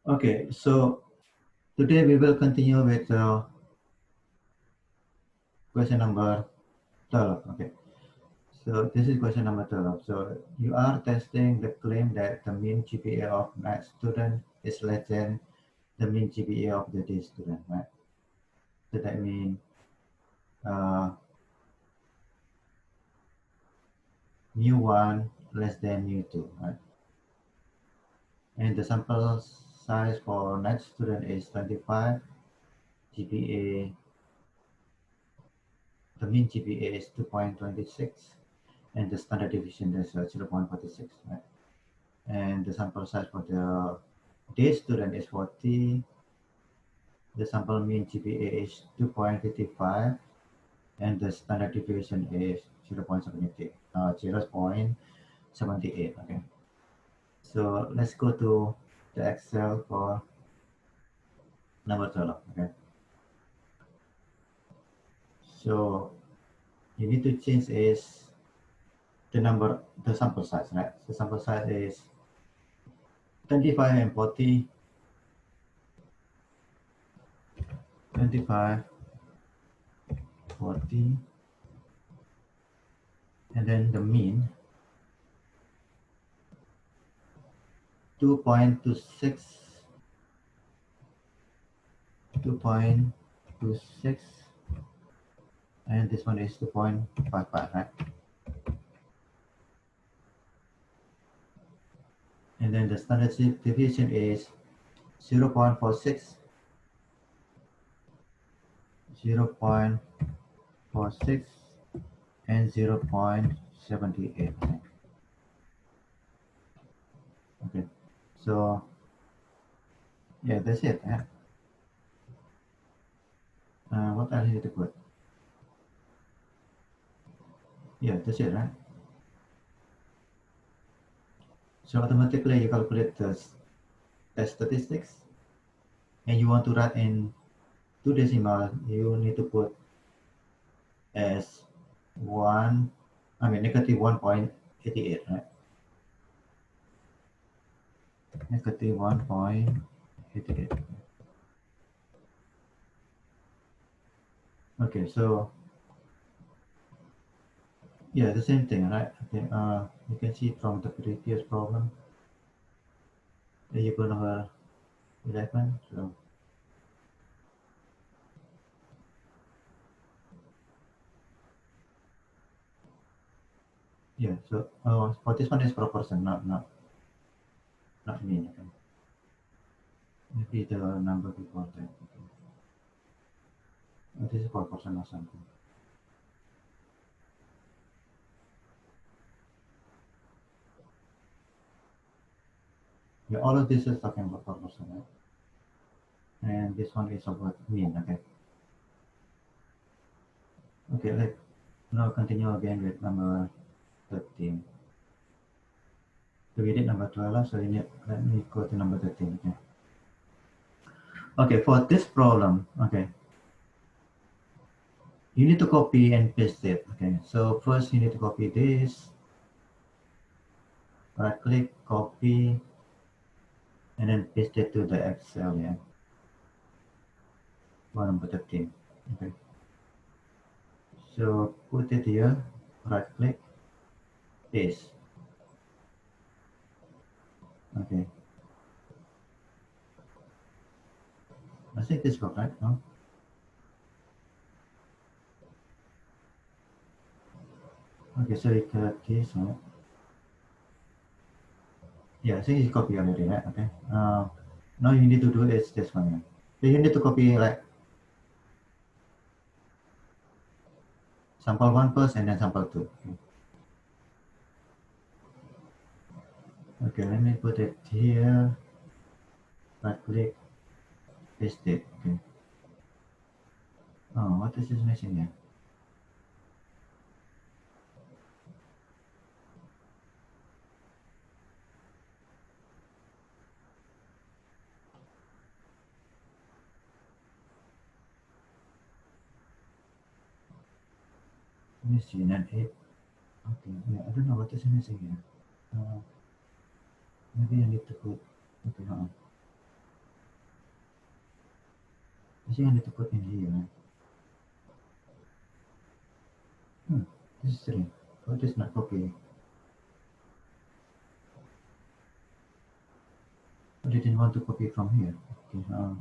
Okay, so today we will continue with question number 12. Okay, so this is question number 12. So you are testing the claim that the mean GPA of math student is less than the mean GPA of the day student, right? So that means uh, mu1 less than mu2, right? And the sample size for next student is 25. GPA, the mean GPA is 2.26, and the standard deviation is 0.46, right? And the sample size for the day student is 40. The sample mean GPA is 2.55, and the standard deviation is 0.78. 0.78. Okay. So let's go to the Excel for number 12. Okay. So you need to change is the sample size, right? The sample size is 25 and 40. 25, 40, and then the mean 2.26, 2.26, and this one is 2.55, right? And then the standard deviation is 0.46, 0.46, and 0.78. Okay, so yeah, that's it. What else need to put? Yeah, that's it, right? So automatically you calculate the test statistics, and you want to write in two decimal, you need to put as negative 1.88, right? Negative 1.88. Okay, so yeah, the same thing, right? Okay, you can see from the previous problem, variable number 11. So yeah, so for this one is proportion, not mean. Okay. Maybe the number before that. Okay. This is proportion or something. Yeah, all of this is talking about proportion, right? And this one is about mean. Okay. Okay, let's now continue again with number 13. So we did number 12, so let me go to number 13. Okay. Okay, for this problem, okay, you need to copy and paste it. Okay, so first you need to copy this, right click, copy, and then paste it to the Excel, yeah, for number 13. Okay, so put it here, right click, paste. Okay, I think this works, right? No? Okay, so you cut this, right? Yeah, I think it's copy already, right? Okay. Now you need to do is this one. Yeah. So you need to copy like sample 1 first and then sample 2. Okay. Okay, let me put it here. Right click, paste it. Okay. Oh, what is this missing here? Let me see, not 8. Okay, yeah, I don't know what is missing here. Maybe I need to put, okay, hold on. think I need to put in here. This is strange. What is not copy? I didn't want to copy from here. Okay.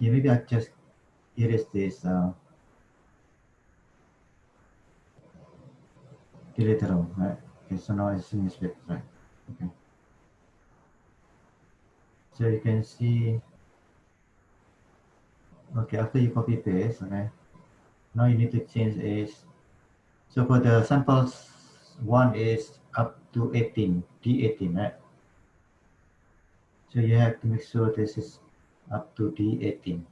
Yeah, maybe I just erase this delete row, right? Okay, so now it's in split, right? Okay. So you can see, okay, after you copy paste, okay, now you need to change is, so for the samples, one is up to 18, D18, right? So you have to make sure this is up to D18.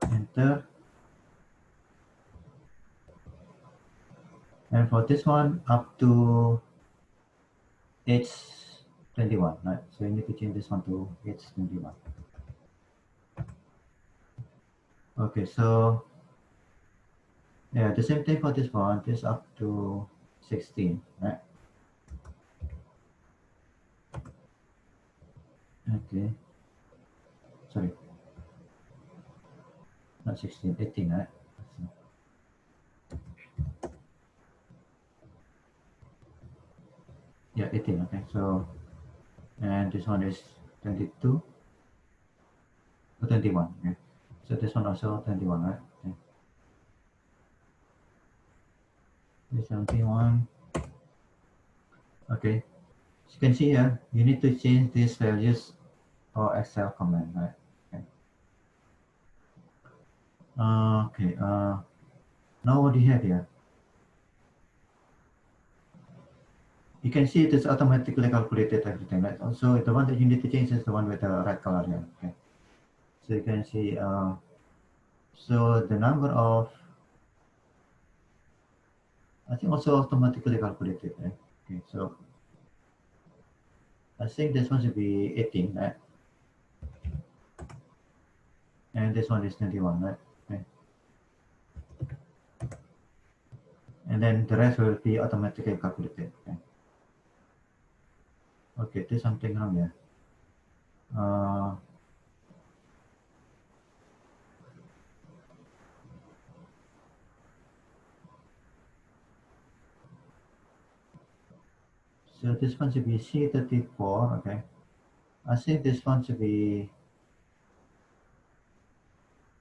Enter. And for this one, up to H21, right? So you need to change this one to H21. Okay, so yeah, the same thing for this one. This up to 16, right? Okay, sorry, not 16, 18, right? Yeah, 18. Okay, so and this one is 22 or 21. Okay, so this one also 21, right? Okay, this 71. Okay, as you can see here, you need to change these values or Excel command, right? Okay. Okay. Now what do you have here? You can see it is automatically calculated everything, right? Also, the one that you need to change is the one with the red color here. Okay. So you can see, so the number of, I think also automatically calculated, right? Okay. So I think this one should be 18, right? And this one is 21, right? Okay. And then the rest will be automatically calculated. Okay. Okay. There's something wrong here. So this one should be C34, okay. I think this one should be,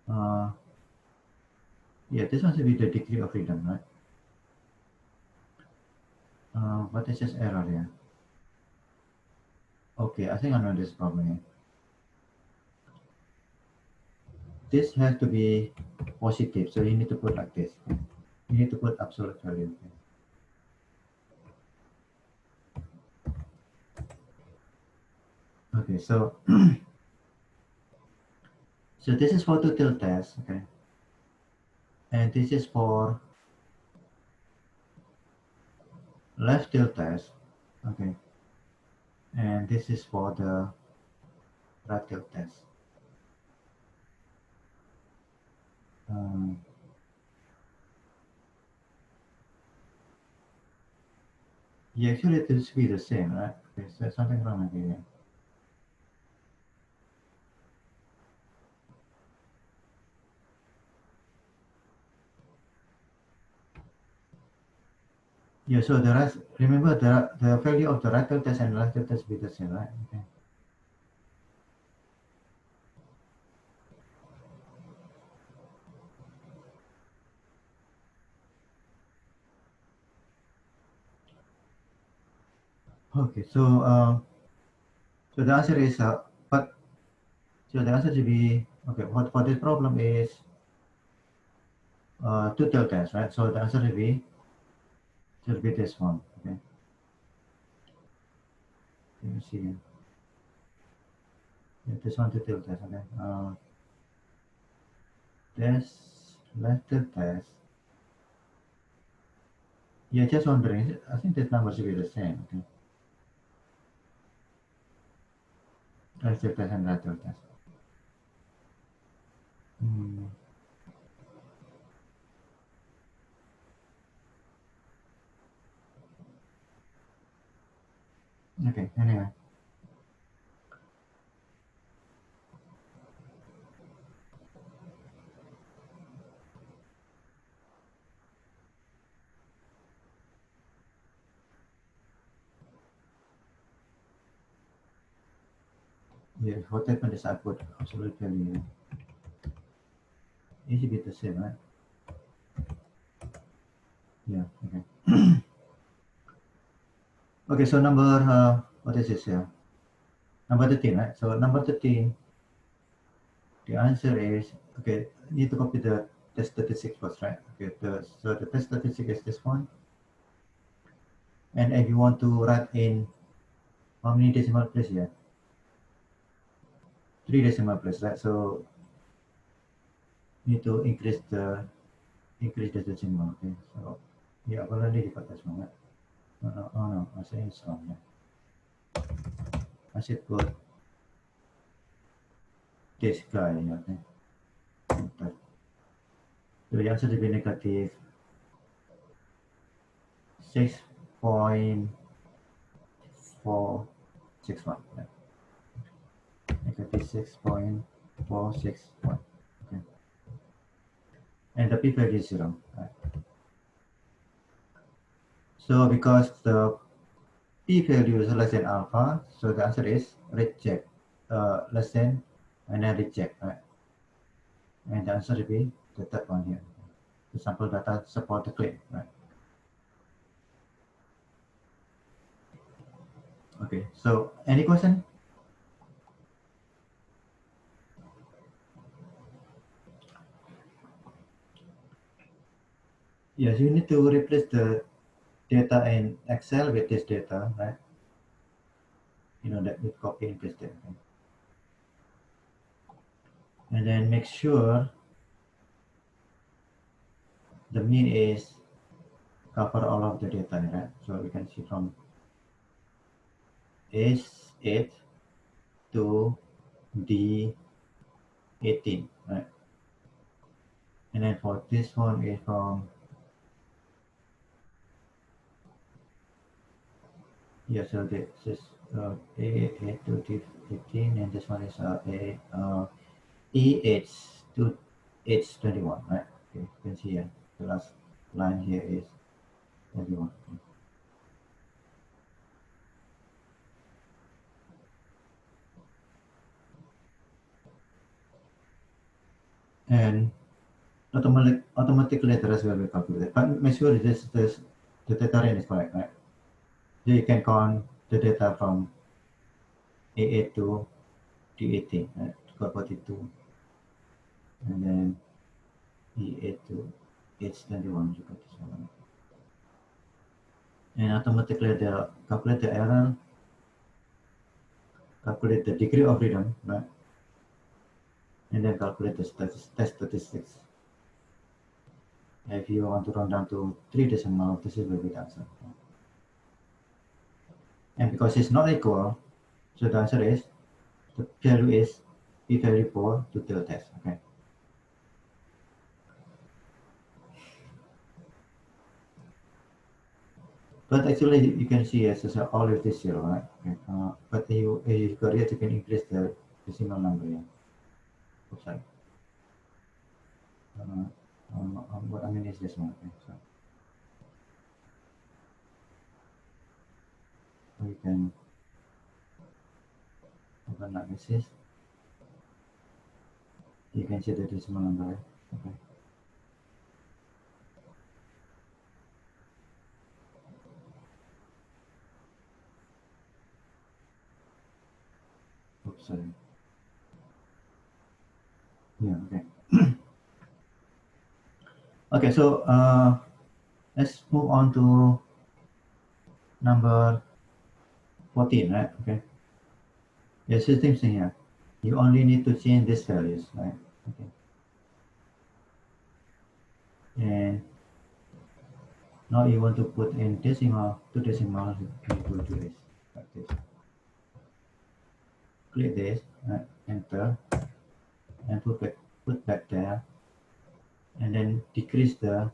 yeah, this one should be the degree of freedom, right? What is this error here? Okay, I think I know this problem here. This has to be positive, so you need to put like this. Okay? You need to put absolute value. Okay, so so this is for total test, okay, and this is for left tilt test, okay, and this is for the right tilt test. Um, yeah, actually it should be the same, right? Okay, so there's something wrong here. Yeah, so the rest, remember the value of the right tilt test and left tilt test be the same, right? Okay. Okay, so the answer is but so the answer should be okay. What for this problem is two tilt test, right? So the answer should be this one. Okay. Let me see. Yeah, this one two tilt test. Okay. This left tilt test. Yeah, just wondering. I think this number should be the same. Okay. Left tilt test and right tilt test. Hmm. Okay, anyway. Yeah, what happened is I put absolute value. It should be the same, right? Yeah, okay. Okay, so number, what is this here? Number 13, right? So number 13, the answer is, okay, you need to copy the test statistic first, right? Okay, so the test statistic is this one. And if you want to write in how many decimal place here? 3 decimal place, right? So you need to increase the decimal, okay? So yeah, I've already got this one, right? No, no, oh no, I say it's wrong, yeah. I should put this guy, okay? Enter. So the answer to be negative 6.461. Yeah. Negative 6.461. Okay. And the p-value is 0. Right. So because the p-value is less than alpha, so the answer is reject. Less than and then reject. Right. And the answer will be the third one here. The sample data support the claim. Right. Okay. So any question? Yes, you need to replace the data in Excel with this data, right? You know that with copy and paste it. Okay? And then make sure the mean is cover all of the data, right? So we can see from S8 to D18, right? And then for this one is from, yeah, so this is A8 to D18, and this one is E8 to H21, right? Okay, you can see here, the last line here is 21. And automatically the rest will be calculated. But make sure this the data range is correct, right? So you can count the data from A8 to D18, right? 42, and then E8 to H21, you got this one. And automatically the calculate the error, calculate the degree of freedom, right? And then calculate the test statistics. If you want to run down to 3 decimal, this will be the answer. And because it's not equal, so the answer is the value is p-value for to the test. Okay. But actually, you can see as all of this 0, right? Okay. But you correct, you can increase the decimal number. Yeah. Oops, sorry. What I mean is this one. Okay. So you can open analysis. You can see the decimal number. Right? Okay. Oops, sorry. Yeah. Okay. Okay. So let's move on to number 14, right? Okay. Yeah, same thing here. You only need to change these values, right? Okay. And now you want to put in decimal, 2 decimal, you need to do this, like this. Click this, enter, and put back put back there, and then decrease the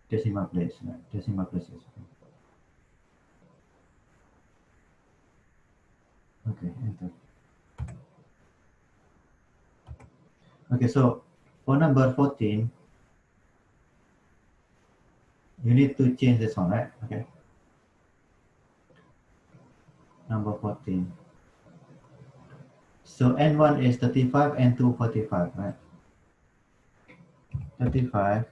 decimal place, right? Decimal places. Okay, enter. Okay, so for number 14, you need to change this one, right? Okay, number 14. So N1 is 35, N2 45, right? 35,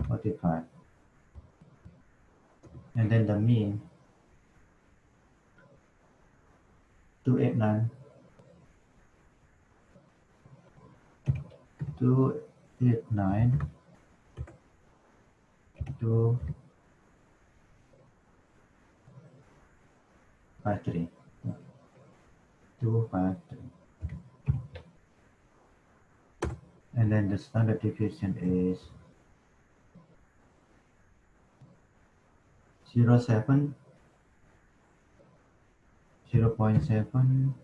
45. And then the mean 289, 289, 253, 253. And then the standard deviation is 0.7, 0.7,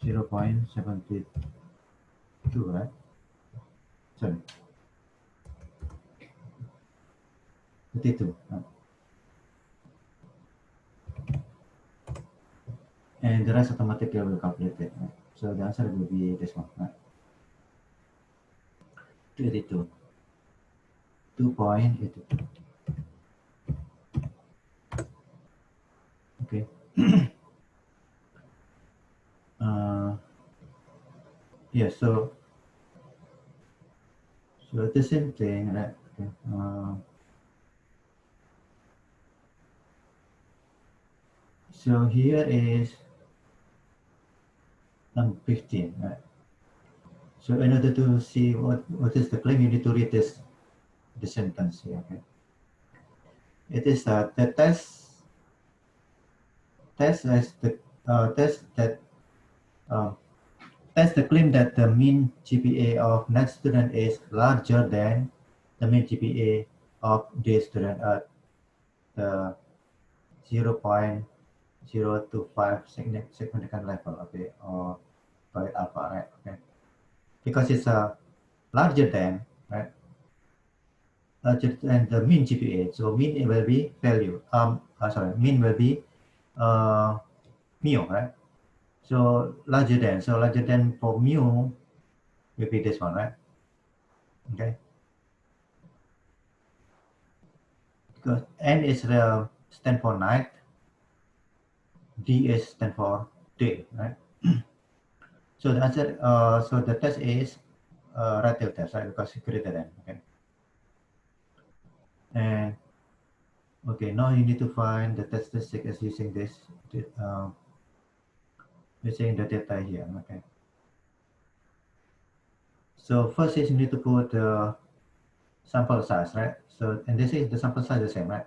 0.72, right? Sorry, 52. And the rest automatically will calculate it. Right? So the answer will be this one, right? 282. 2.82. Okay. uh, yeah, so the same thing, right? Okay. So here is number 15, right? So in order to see what is the claim, you need to read the sentence here. Okay. It is the test as the test that uh, test the claim that the mean GPA of net student is larger than the mean GPA of day student at the 0.025 significant level, okay, or by alpha, right? Okay, because it's larger than, right, larger than the mean GPA. So mean will be value. Sorry, mean will be uh, mu, right? So larger than for mu will be this one, right? Okay, because N is the stand for night, D is stand for day, right? So the answer, so the test is relative test, right? Because it's greater than, okay. And okay, now you need to find the test statistic as using this, uh, using the data here, okay. So first is you need to put the sample size, right? So, and this is the sample size the same, right?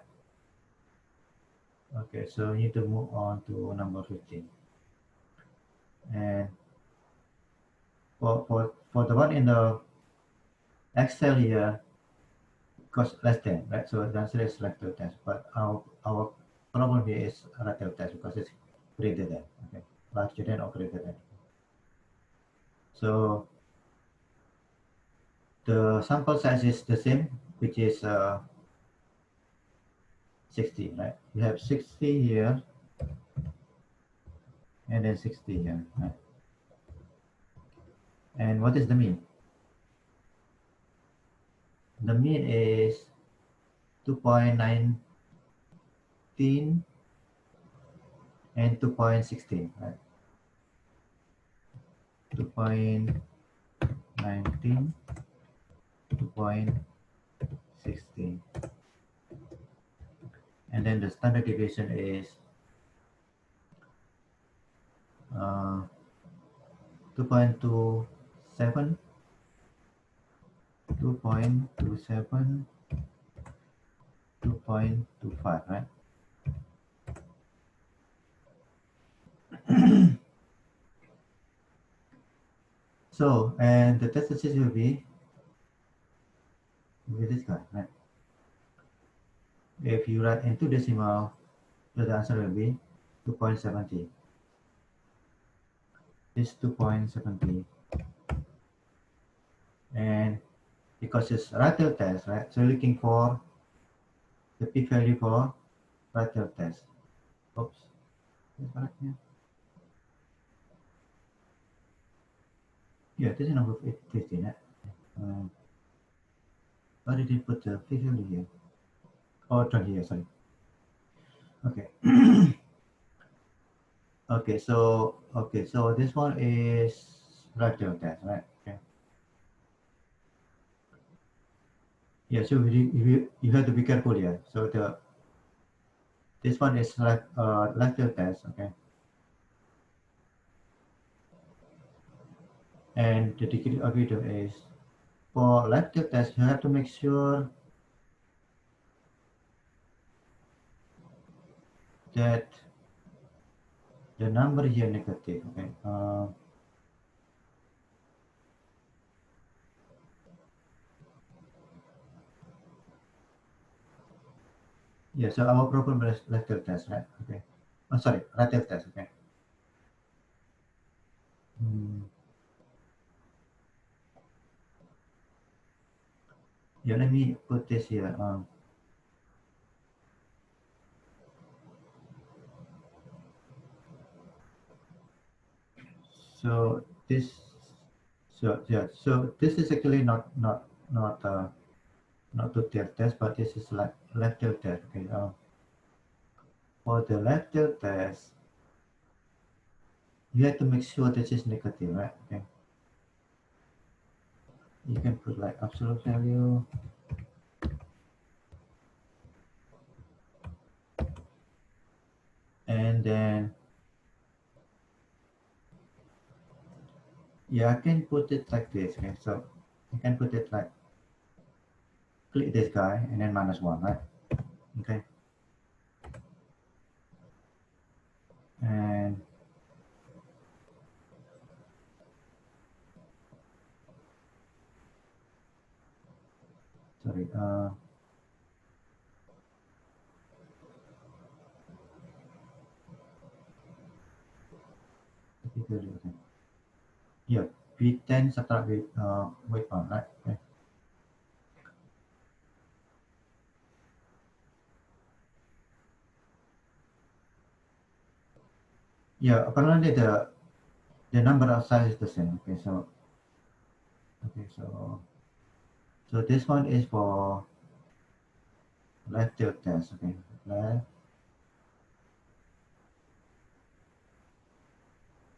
Okay, so you need to move on to number 15. And for the one in the Excel here, cost less than, right? So the answer is relative test, but our problem here is relative test because it's greater than, okay, larger than or greater than. So the sample size is the same, which is 60, right? You have 60 here and then 60 here, right? And what is the mean? The mean is 2.19 and 2.16, right? 2.19, 2.16. And then the standard deviation is 2.27, 2.27, 2.25, right? So, and the test decision will be with this guy, right? If you write into decimal, so the answer will be 2.70. is 2.70, and because it's ratio test, right? So looking for the p-value for ratio test. Oops, is that correct? Yeah. Yeah, this is number 15. Um, why did you put the p-value here? Oh, 20 here, sorry. Okay. Okay, so this one is ratio test, right? Okay. Yeah, so you have to be careful here. So this one is like ratio test, okay? And the degree of freedom is for ratio test. You have to make sure that the number here negative, okay? Yeah, so our problem is ratio test, right? Okay. Oh, sorry, ratio test, okay. Hmm. Yeah, let me put this here. So this, so yeah, so this is actually not to tier test, but this is like left tier test. Okay. For the left tier test, you have to make sure this is negative, right? Okay. You can put like absolute value, and then yeah, I can put it like this. Okay. So you can put it like click this guy and then -1, right? Okay. And sorry. Okay. Yeah, B10 subtract with weight on, right? Okay. Yeah, apparently the number of size is the same. Okay, so this one is for left tilt test. Okay, left.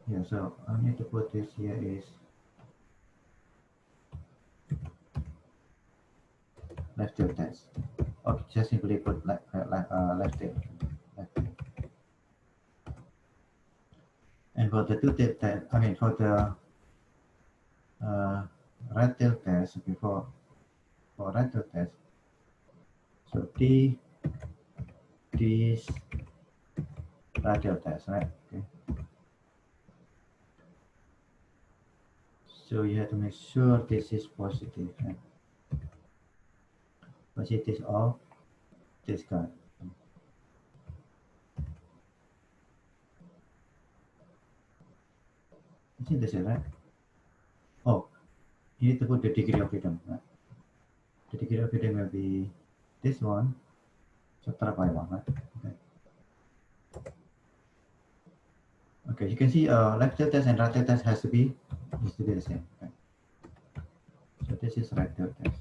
Yeah, so I need to put this here is left tilt test. Okay, just simply put left tilt. Left tilt. And for the two tilt test, I mean for the uh, right tilt test. Okay, for right tilt test. So T is right tilt test, right? Okay. So you have to make sure this is positive, right? Positive of this guy. I think this is right. Oh, you need to put the degree of freedom, right? The degree of freedom will be this one subtract by one, right? Okay. Okay, you can see left tail test and right tail test has to be the same. Okay. So this is right tail test.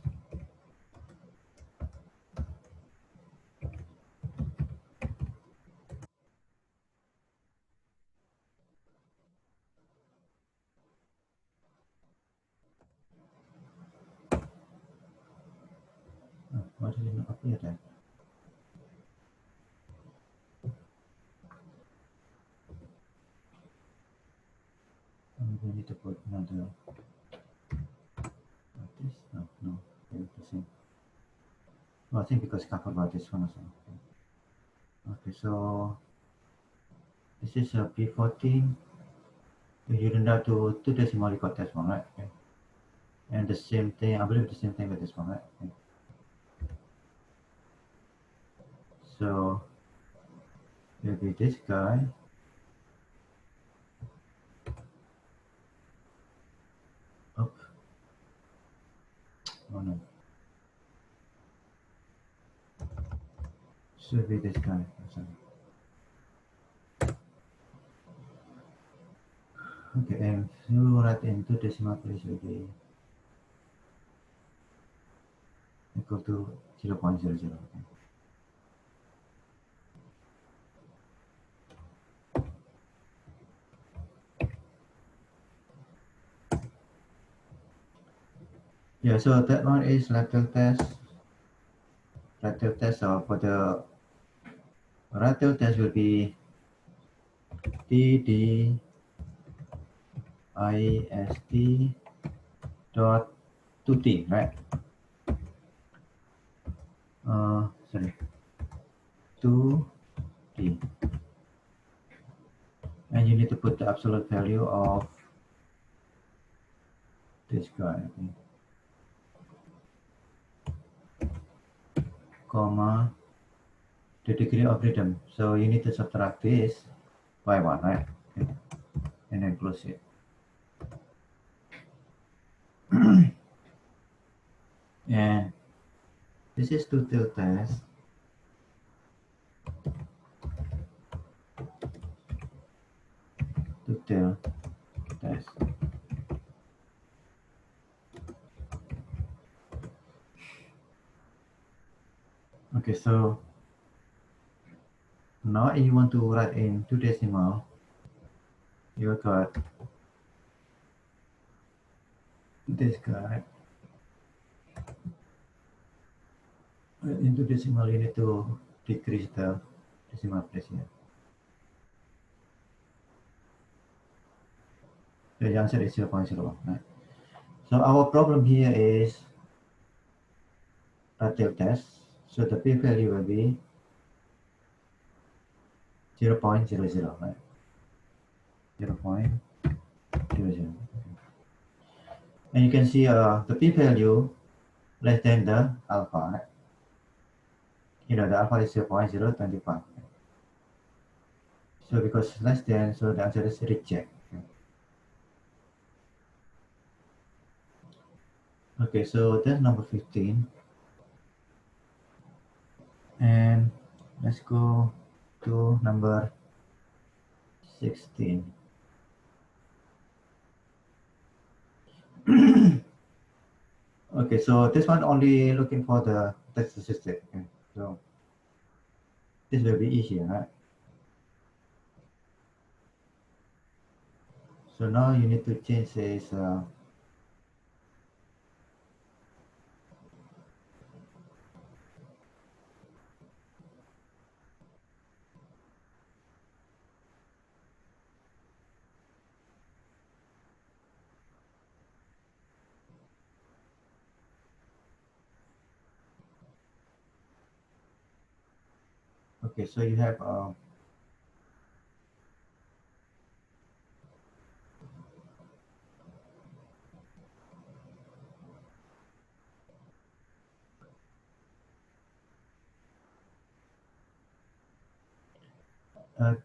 Oh, why did it not appear then? We need to put another like this. No, it's the same. Well, I think because covered by this one as well. Okay, so this is a P14. You render to two decimal record test one, right? Okay. And the same thing, I believe the same thing with this one, right? Okay. So it'll be this guy should be this guy. Okay, and you write into decimal place will be equal to 0.00. Okay. Yeah, so that one is lateral test. Lateral test. So for the lateral test will be TDIST dot 2T, right? Sorry, 2T. And you need to put the absolute value of this guy, okay. Comma, the degree of freedom. So you need to subtract this by 1, right? Okay. And then close it. And this is two-tail test. Two-tail test. Okay, so now if you want to write in 2 decimal, you got this guy. Into decimal, you need to decrease the decimal place here. The answer is 0.01. Right? So our problem here is relative test. So the p-value will be 0.00, right? 0.00. And you can see the p-value less than the alpha, right? You know, the alpha is 0.025. So because less than, so the answer is reject. Okay, so that's number 15. And let's go to number 16. Okay, so this one only looking for the test statistic. Okay, so this will be easier, right? So now you need to change this. Okay, so you have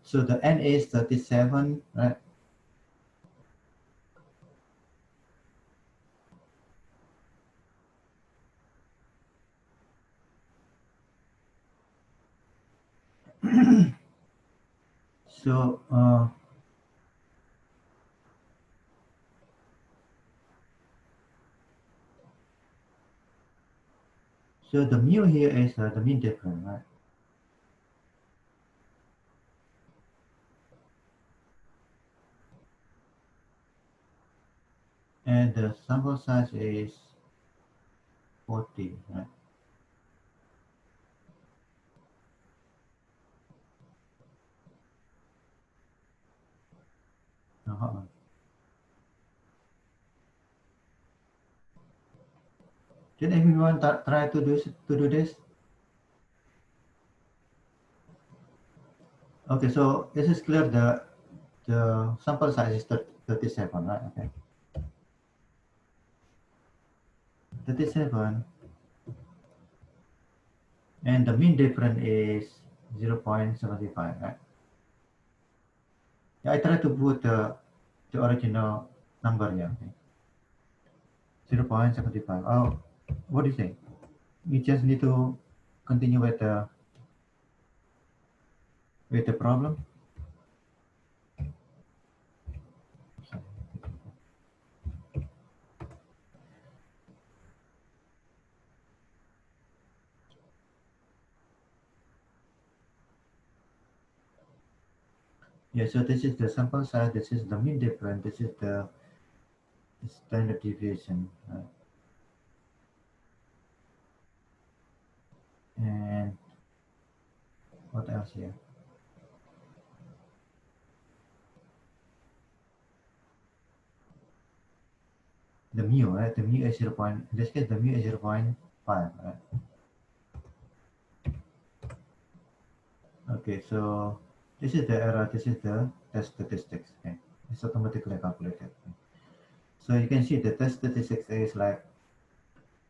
so the n is 37, right? So so the mu here is the mean difference, right? And the sample size is 40, right? Uh-huh. Did everyone try to do this? Okay, so this is clear. The sample size is 37, right? Okay, 37, and the mean difference is 0.75, right? Yeah, I try to put the original number here. Okay. 0.75. Oh, what do you say? You just need to continue with the with the problem. Yeah, so this is the sample size, this is the mean difference, this is the standard deviation. And what else here? The mu, right? The mu is 0. In this case, the mu is 0.5, right? Okay, so this is the error, this is the test statistics. Okay, it's automatically calculated. So you can see the test statistics is like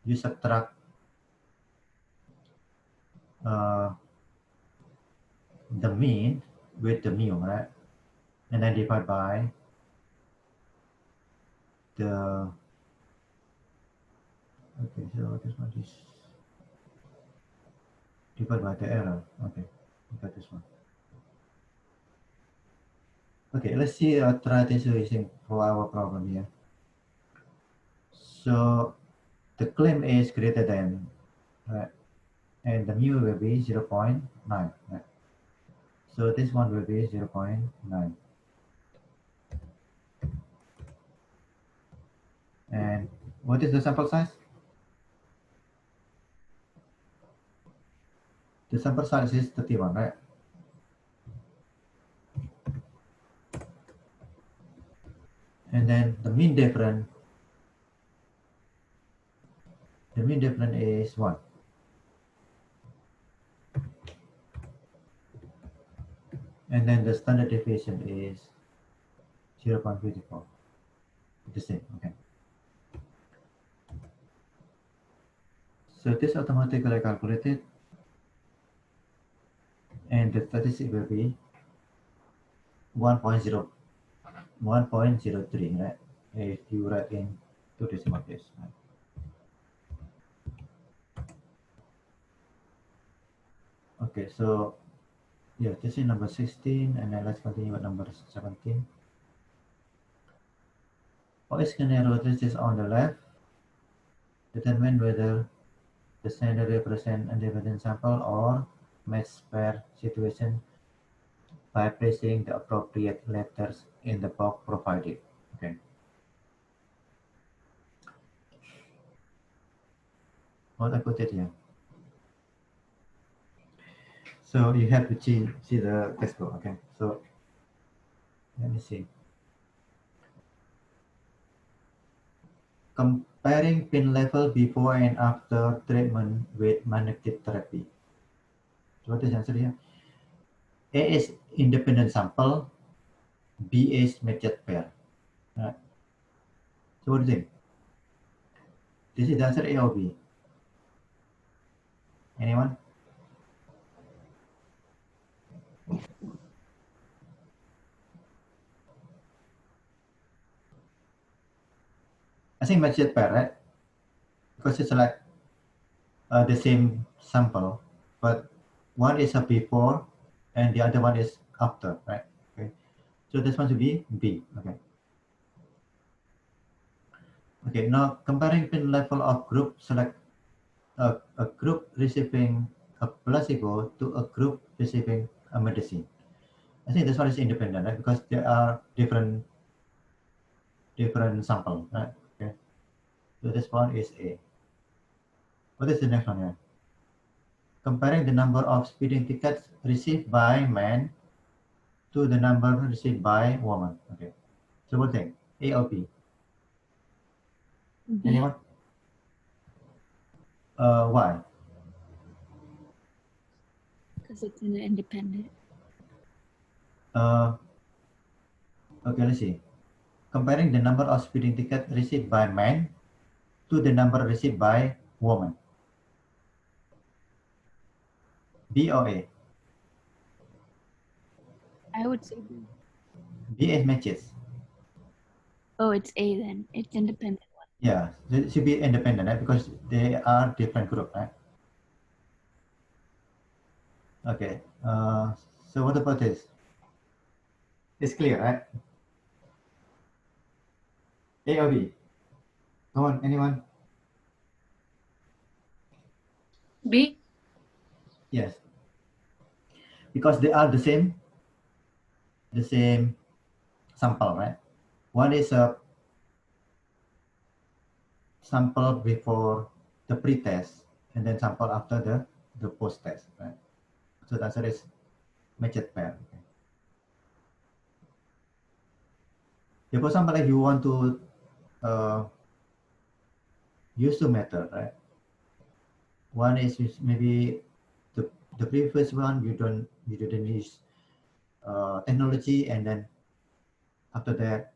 you subtract uh, the mean with the mu, right? And then divide by the, okay, so this one is divide by the error. Okay, we got this one. Okay, let's see, try this using for our problem here. So the claim is greater than, right? And the mu will be 0.9, right? So this one will be 0.9. And what is the sample size? The sample size is 31, right? And then the mean difference is 1. And then the standard deviation is 0.54. The same, okay. So this automatically calculated, and the statistic will be 1.03, right? If you write in 2 decimal place, right? Okay, so yeah, this is number 16, and then let's continue with number 17. Poisson error, this is on the left. Determine whether the standard represent independent sample or match pair situation by placing the appropriate letters in the box provided. Okay. What I put it here. So you have to see the textbook. Okay. So let me see. Comparing pin level before and after treatment with magnetic therapy. So what is the answer here? A is independent sample, B is matched pair. Right. So what do you think? This is the answer, A or B? Anyone? I think matched pair, right? Because it's like the same sample, but one is a before and the other one is after, right? Okay. So this one should be B. Okay. Okay. Now comparing pin level of group, select a group receiving a placebo to a group receiving a medicine. I think this one is independent, right? Because there are different sample, right? Okay. So this one is A. What is the next one here? Comparing the number of speeding tickets received by men to the number received by woman. Okay. So what thing? A or B? B. Anyone? Why? Because it's an independent. Okay, let's see. Comparing the number of speeding tickets received by men to the number received by woman. B or A? I would say B. B is matches. Oh, it's A then. It's independent one. Yeah, it should be independent, right? Because they are different group, right? Okay. So what about this? It's clear, right? A or B? Come on, anyone? B. Yes, because they are the same sample, right? One is a sample before the pre-test, and then sample after the post-test, right? So the answer is matched pair. Okay. Yeah, for example, if you want to use two method, right? One is maybe the previous one you didn't use technology, and then after that,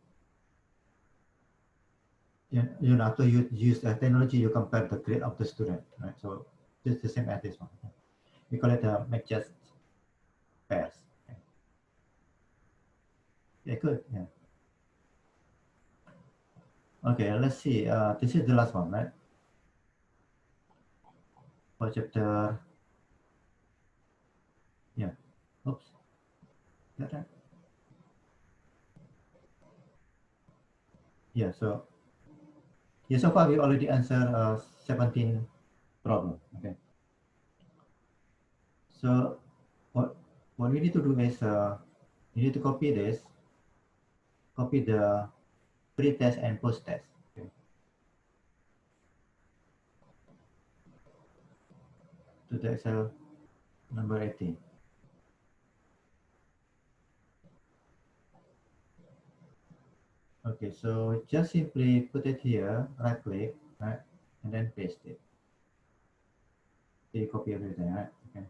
after you use the technology, you compare the grade of the student, right? So it's the same as this one. We call it a matched pairs. Okay. Yeah, good. Yeah. Okay, let's see. This is the last one, right? For chapter, yeah. Oops. Is that right? Yeah. So yeah, so far we already answered 17 problem. Okay. So what we need to do is you need to copy this, copy the pre-test and post-test. Okay. To the Excel number 18. Okay, so just simply put it here, right click, right, and then paste it. So you copy everything, right? Okay.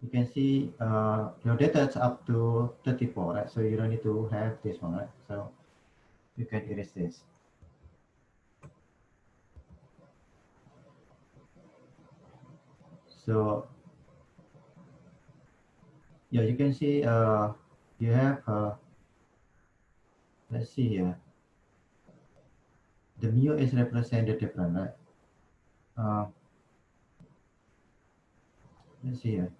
You can see your data is up to 34, right? So you don't need to have this one, right? So you can erase this. So yeah, you can see you have let's see here. The mu is represented different, right? Uh, let's see here.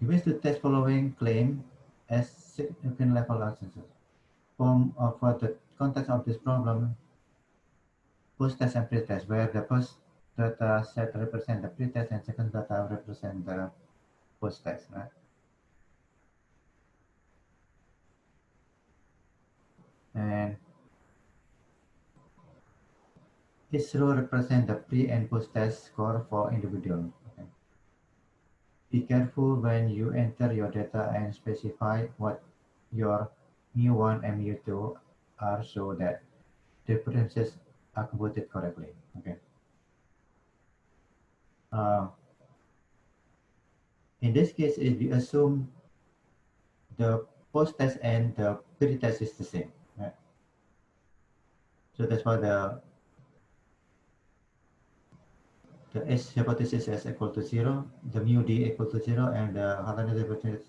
You wish to test following claim as significant level accesses. For the context of this problem, post-test and pre-test, where the first data set represent the pre-test and second data represent the post-test, right? And each row represent the pre and post-test score for individual. Okay. Be careful when you enter your data and specify what your mu1 and mu2 are so that differences are computed correctly. Okay. Uh, in this case, if we assume the post-test and the pre-test is the same, right? So that's why the S hypothesis is equal to 0, the mu d equal to 0, and the alternative hypothesis,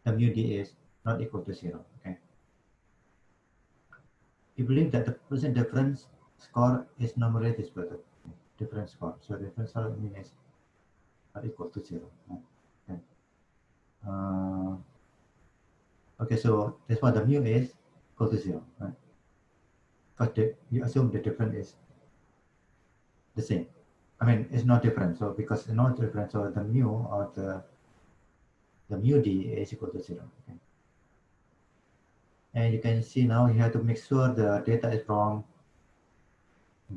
the mu d is not equal to 0. Okay. We believe that the present difference score is normally disputed. Difference score. So the difference score means not equal to 0. Okay. Okay, so that's why the mu is equal to 0, right? Because you assume the difference is the same. I mean, it's not different. So because it's not different, so the mu or the mu d is equal to 0. Okay. And you can see now you have to make sure the data is from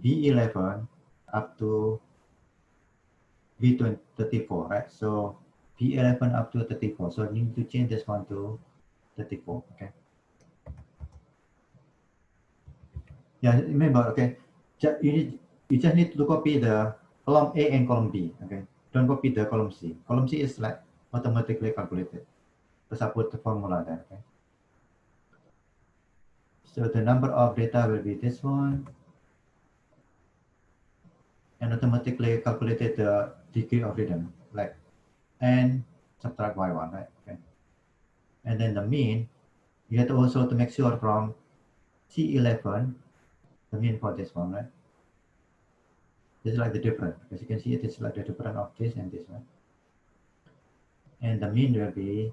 B11 up to B34, right? So B11 up to 34. So you need to change this one to 34. Okay. Yeah, remember, okay. You just need to copy the column A and column B. Okay. Don't copy the column C. Column C is like automatically calculated. Because I put the formula there. Okay. So the number of data will be this one, and automatically calculated the degree of freedom, like n subtract y1, right? Okay. And then the mean, you have to also to make sure from C11, the mean for this one, right? This is like the difference, because you can see it is like the difference of this and this one. and the mean will be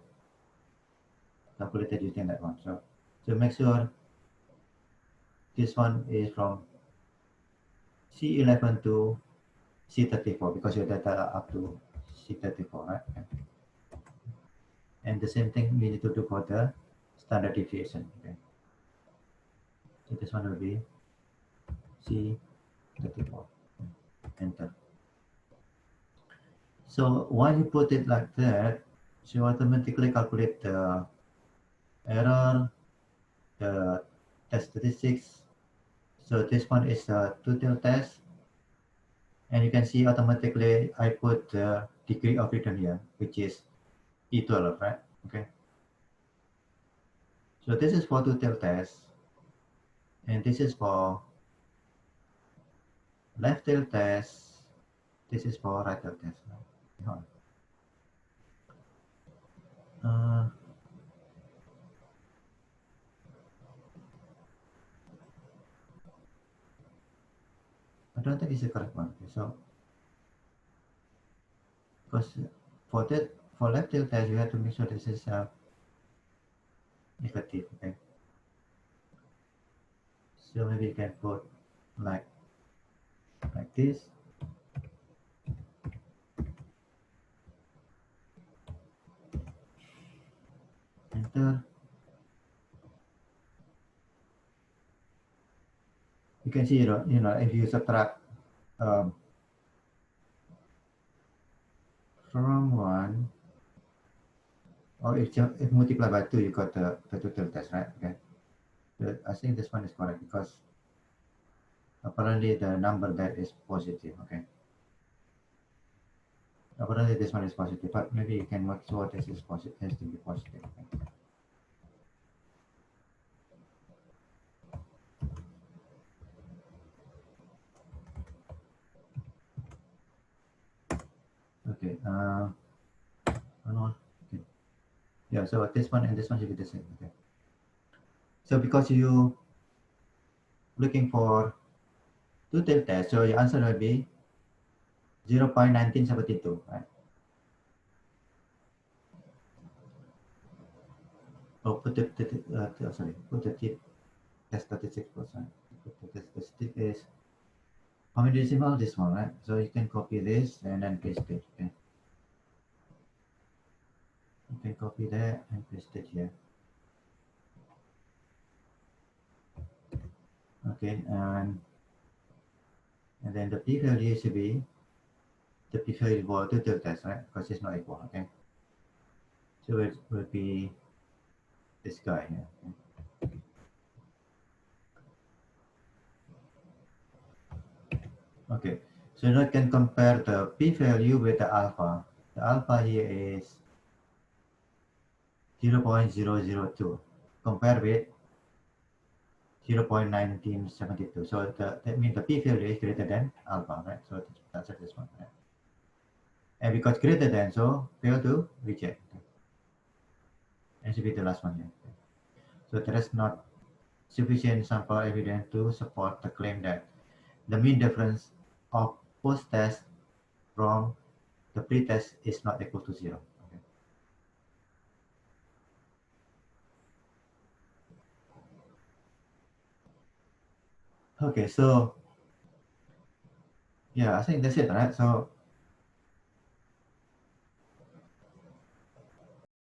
calculated using that one. So make sure this one is from C11 to C34 because your data are up to C34, right? And the same thing we need to do for the standard deviation. Okay. So this one will be C34. Enter. So when you put it like that, you automatically calculate the error, the test statistics. So this one is a two-tail test, and you can see automatically I put the degree of freedom here, which is E12, right? Okay. So this is for two-tail test, and this is for left tail test. This is for right tail test. Uh, I don't think it's the correct one. Okay, so because for that for left tail test, you have to make sure this is effective. Okay. So maybe you can put like this. Enter. You can see, if you subtract um, from 1, or if multiplied by 2, you got the total test, right? Okay. So I think this one is correct because apparently the number that is positive. Okay. Apparently this one is positive, but maybe you can make sure this is positive, has to be positive. Okay. Okay. Okay. Yeah. So this one and this one should be the same. Okay. So because you looking for two-tailed test, so your answer will be 0.1972, right? Oh, put sorry, put the test 36%. Put the statistic is how many decimal? This one, right? So you can copy this and then paste it. Okay. You can copy that and paste it here. Okay, and then the p-value should be the p-value for total test, right? Because it's not equal. Okay. So it will be this guy here. Okay. Okay, so now you can compare the p-value with the alpha. The alpha here is 0.002 compared with 0.1972. So that means the p-value is greater than alpha, right? So that's this one, right? And because greater than, so fail to reject. And should be the last one here. So there is not sufficient sample evidence to support the claim that the mean difference of post-test from the pre-test is not equal to 0. Okay, so yeah, I think that's it, right? So